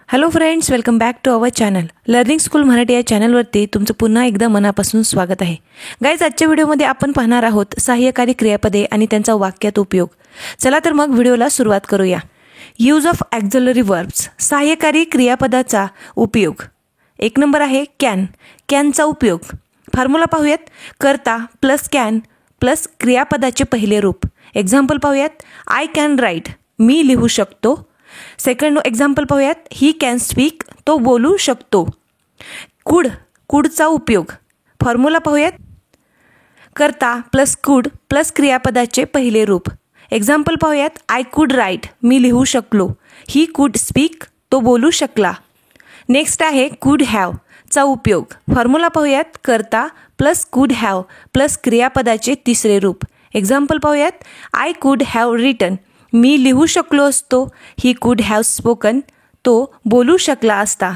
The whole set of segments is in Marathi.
Hello friends, welcome back to our channel learning school Marathi या चॅनलवरती तुमचं पुन्हा एकदा मनापासून स्वागत आहे. गाईज, आजच्या व्हिडिओमध्ये आपण पाहणार आहोत सहाय्यकारी क्रियापदे आणि त्यांचा वाक्यात उपयोग. चला तर मग व्हिडिओला सुरुवात करूया. यूज ऑफ ऑक्झिलरी वर्ब्स, सहाय्यकारी क्रियापदाचा उपयोग. एक नंबर आहे कॅन. कॅनचा उपयोग. फॉर्म्युला पाहूयात. करता प्लस कॅन प्लस क्रियापदाचे पहिले रूप. एक्झाम्पल पाहूयात. आय कॅन राईट, मी लिहू शकतो. सेकंड एक्झाम्पल पाहूयात. ही कॅन स्पीक, तो बोलू शकतो. कुड, कुडचा उपयोग. फॉर्म्युला पाहूयात. करता प्लस कुड प्लस क्रियापदाचे पहिले रूप. एक्झाम्पल पाहूयात. आय कुड राईट, मी लिहू शकलो. ही कुड स्पीक, तो बोलू शकला. नेक्स्ट आहे कुड हॅव चा उपयोग. फॉर्म्युला पाहूयात. करता प्लस कुड हॅव प्लस क्रियापदाचे तिसरे रूप. एक्झाम्पल पाहूयात. आय कुड हॅव रिटन, मी लिहू शकलो असतो. ही कुड हॅव स्पोकन, तो बोलू शकला असता.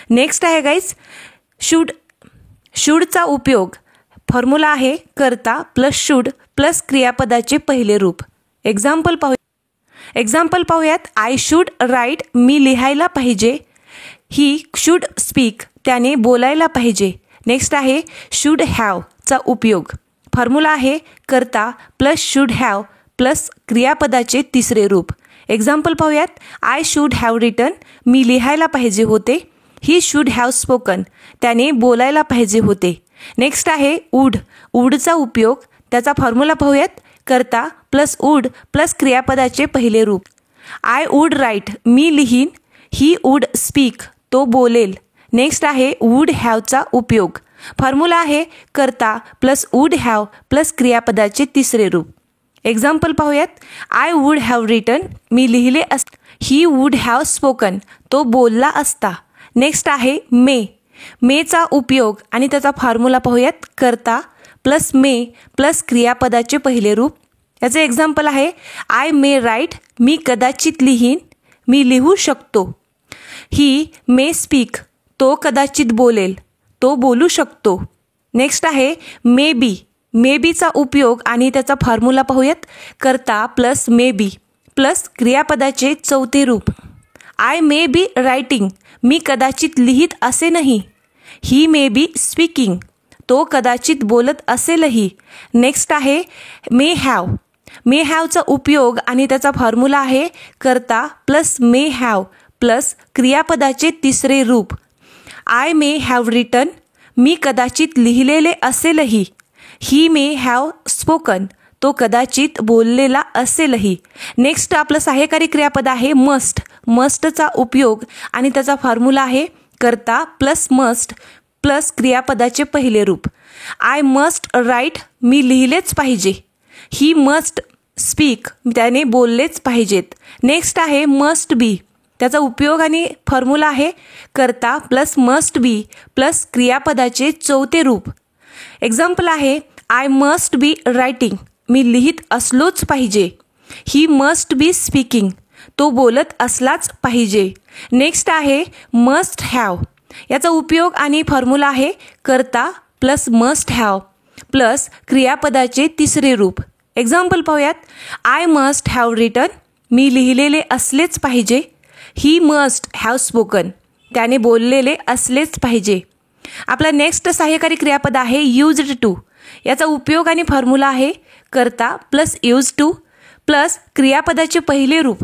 नेक्स्ट आहे गाईज शुड. शुडचा उपयोग. फॉर्म्युला आहे. करता प्लस शुड प्लस क्रियापदाचे पहिले रूप. एक्झाम्पल पाहूयात. आय शुड राईट, मी लिहायला पाहिजे. ही शुड स्पीक, त्याने बोलायला पाहिजे. नेक्स्ट आहे शुड हॅव चा उपयोग. फॉर्म्युला आहे. करता प्लस शुड हॅव प्लस क्रियापदाचे तिसरे रूप. एक्झाम्पल पाहूयात. आय शुड हॅव रिटन, मी लिहायला पाहिजे होते. ही शुड हॅव स्पोकन, त्याने बोलायला पाहिजे होते. नेक्स्ट आहे वूड. वूडचा उपयोग. त्याचा फॉर्म्युला पाहूयात. करता प्लस वूड प्लस क्रियापदाचे पहिले रूप. आय वूड राईट, मी लिहीन. ही वूड स्पीक, तो बोलेल. नेक्स्ट आहे वूड हॅवचा उपयोग. फॉर्म्युला आहे. करता प्लस वूड हॅव प्लस क्रियापदाचे तिसरे रूप. एक्झाम्पल पाहूयात. आय वूड हॅव रिटन, मी लिहिले असते. ही वूड हॅव स्पोकन, तो बोलला असता. नेक्स्ट आहे मे. मेचा उपयोग आणि त्याचा फॉर्म्युला पाहूयात. करता प्लस मे प्लस क्रियापदाचे पहिले रूप. याचे एक्झाम्पल आहे. आय मे राईट, मी कदाचित लिहीन. मी लिहू शकतो. ही मे स्पीक, तो कदाचित बोलेल. तो बोलू शकतो. नेक्स्ट आहे मे बी. मे बीचा उपयोग आणि त्याचा फॉर्म्युला पाहूयात. करता प्लस मे बी प्लस क्रियापदाचे चौथे रूप. आय मे बी रायटिंग, मी कदाचित लिहित असे नाही. ही मे बी स्पीकिंग, तो कदाचित बोलत असेलही. नेक्स्ट आहे मे हॅव. मे हॅवचा उपयोग आणि त्याचा फॉर्म्युला आहे. करता प्लस मे हॅव प्लस क्रियापदाचे तिसरे रूप. आय मे हॅव रिटन, मी कदाचित लिहिलेले असेलही. ही मे हॅव स्पोकन, तो कदाचित बोललेला असेलही. नेक्स्ट आपलं सहाय्यकारी क्रियापद आहे मस्ट. मस्टचा उपयोग आणि त्याचा फॉर्म्युला आहे. करता प्लस मस्ट प्लस क्रियापदाचे पहिले रूप. आय मस्ट राईट, मी लिहिलेच पाहिजे. ही मस्ट स्पीक, त्याने बोललेच पाहिजेत. नेक्स्ट आहे मस्ट बी. त्याचा उपयोग आणि फॉर्म्युला आहे. करता प्लस मस्ट बी प्लस क्रियापदाचे चौथे रूप. एक्झाम्पल आहे. आय मस्ट बी रायटिंग, मी लिहित असलोच पाहिजे. ही मस्ट बी स्पीकिंग, तो बोलत असलाच पाहिजे. नेक्स्ट आहे मस्ट हॅव. याचा उपयोग आणि फॉर्म्युला आहे. करता प्लस मस्ट हॅव प्लस क्रियापदाचे तिसरे रूप. एक्झाम्पल पाहूयात. आय मस्ट हॅव रिटन, मी लिहिलेले असलेच पाहिजे. ही मस्ट हॅव स्पोकन, त्याने बोललेले असलेच पाहिजे. आपला नेक्स्ट सहाय्यकारी क्रियापद आहे यूज्ड टू. याचा उपयोग आणि फॉर्म्युला आहे. करता प्लस यूज टू प्लस क्रियापदाचे पहिले रूप.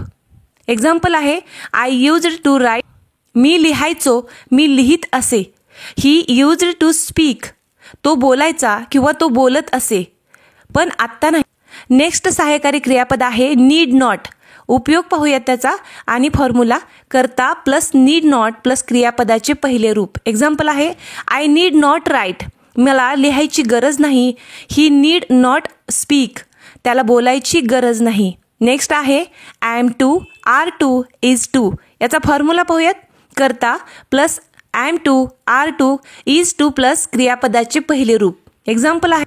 एक्झाम्पल आहे. आय यूज्ड टू राईट, मी लिहायचो, मी लिहित असे. ही यूज्ड टू स्पीक, तो बोलायचा किंवा तो बोलत असे, पण आत्ता नाही. नेक्स्ट सहाय्यकारी क्रियापद आहे नीड नॉट. उपयोग पाहूयात त्याचा आणि फॉर्म्युला. करता प्लस नीड नॉट प्लस क्रियापदाचे पहिले रूप. एक्झाम्पल आहे. आय नीड नॉट राईट, मला लिहायची गरज नाही. ही नीड नॉट स्पीक, त्याला बोलायची गरज नाही. नेक्स्ट आहे I am to, are to, is to. याचा फॉर्म्युला पाहूयात. करता plus I am to, are to, is to plus क्रियापदाचे पहिले रूप. एक्झाम्पल आहे.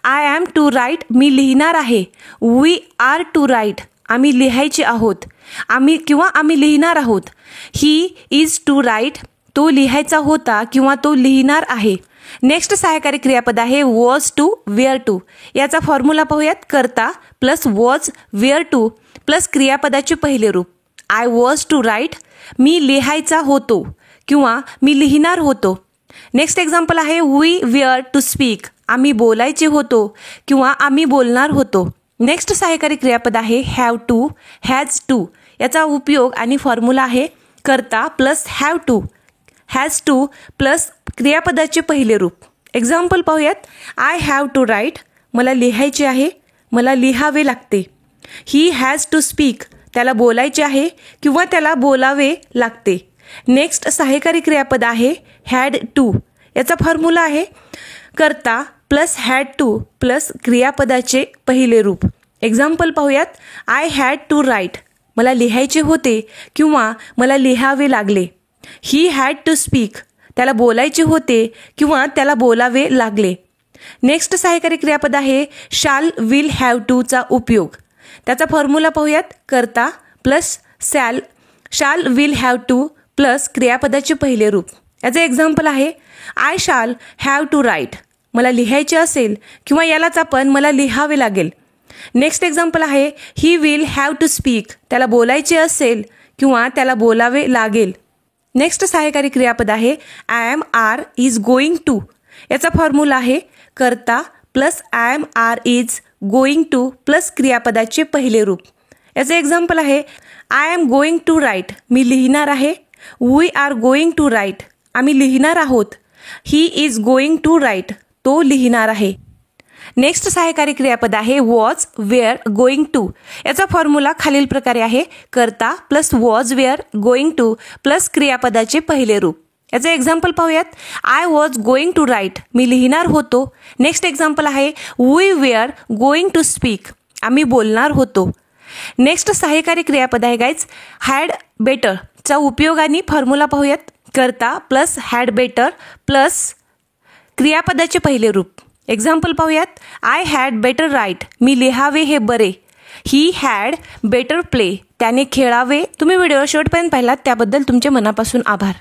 आय एम टू राईट, मी लिहिणार आहे. वी आर टू राईट, आम्ही लिहायचे आहोत. आम्ही लिहिणार आहोत. ही इज टू राईट, तो लिहायचा होता किंवा तो लिहिणार आहे. नेक्स्ट सहाय्यकारी क्रियापद आहे वॉज टू, वेअर टू. याचा फॉर्म्युला पाहूयात. करता plus was wear to plus क्रियापदाचे पहिले रूप. आय वॉज टू राईट मी लिहायचा होतो किंवा मी लिहिणार होतो. नेक्स्ट एक्झाम्पल आहे वी वेअर टू स्पीक. आम्ही बोलायचे होतो किंवा आम्ही बोलणार होतो. नेक्स्ट सहाय्यकारी क्रियापद आहे हॅव टू, हॅज टू. याचा उपयोग आणि फॉर्म्युला आहे करता plus have to, has to plus क्रियापदाचे पहिले रूप. एक्झाम्पल पाहूयात. I have to write. मला लिहायचे आहे, मला लिहावे लागते. He has to speak. त्याला बोलायचे आहे किंवा त्याला बोलावे लागते. नेक्स्ट सहाय्यकारी क्रियापद आहे हॅड टू. याचा फॉर्म्युला आहे करता प्लस हॅड टू प्लस क्रियापदाचे पहिले रूप. एक्झाम्पल पाहूयात. I had to write. मला लिहायचे होते किंवा मला लिहावे लागले. He had to speak. त्याला बोलायचे होते किंवा त्याला बोलावे लागले. नेक्स्ट सहाय्यकारी क्रियापद आहे शाल विल हॅव टूचा उपयोग. त्याचा फॉर्म्युला पाहूयात. करता plus shall will have to plus क्रियापदाचे पहिले रूप. याचे एक्झाम्पल आहे I shall have to write. मला लिहायचे असेल किंवा यालाच आपण मला लिहावे लागेल. नेक्स्ट एक्झाम्पल आहे he will have to speak. त्याला बोलायचे असेल किंवा त्याला बोलावे लागेल. नेक्स्ट सहाय्यकारी क्रियापद आहे I am are is going to. याचा फॉर्म्युला आहे करता plus I am are is going to plus क्रियापदाचे पहिले रूप. याचे एक्झाम्पल आहे I am going to write. मी लिहिणार आहे. We are going to write. आम्ही लिहिणार आहोत. He is going to write. तो लिहिणार आहे. नेक्स्ट सहाय्यकारी क्रियापद आहे वॉज वेअर गोईंग टू. याचा फॉर्म्युला खालील प्रकारे आहे करता plus was were going to plus क्रियापदाचे पहिले रूप. याचे एक्झाम्पल पाहूयात. I was going to write. मी लिहिणार होतो. नेक्स्ट एक्झाम्पल आहे we were going to speak. आम्ही बोलणार होतो. नेक्स्ट सहाय्यकारी क्रियापद आहे गाईज हॅड बेटर. चा उपयोग आणि फॉर्म्युला पाहूयात. करता प्लस हॅड बेटर प्लस क्रियापदाचे पहिले रूप. एक्झाम्पल पाहूयात. I had better write. मी लिहावे हे बरे. He had better play. त्याने खेळावे. तुम्ही व्हिडिओ शेवटपर्यंत पाहिलात त्याबद्दल तुमचे मनापासून आभार.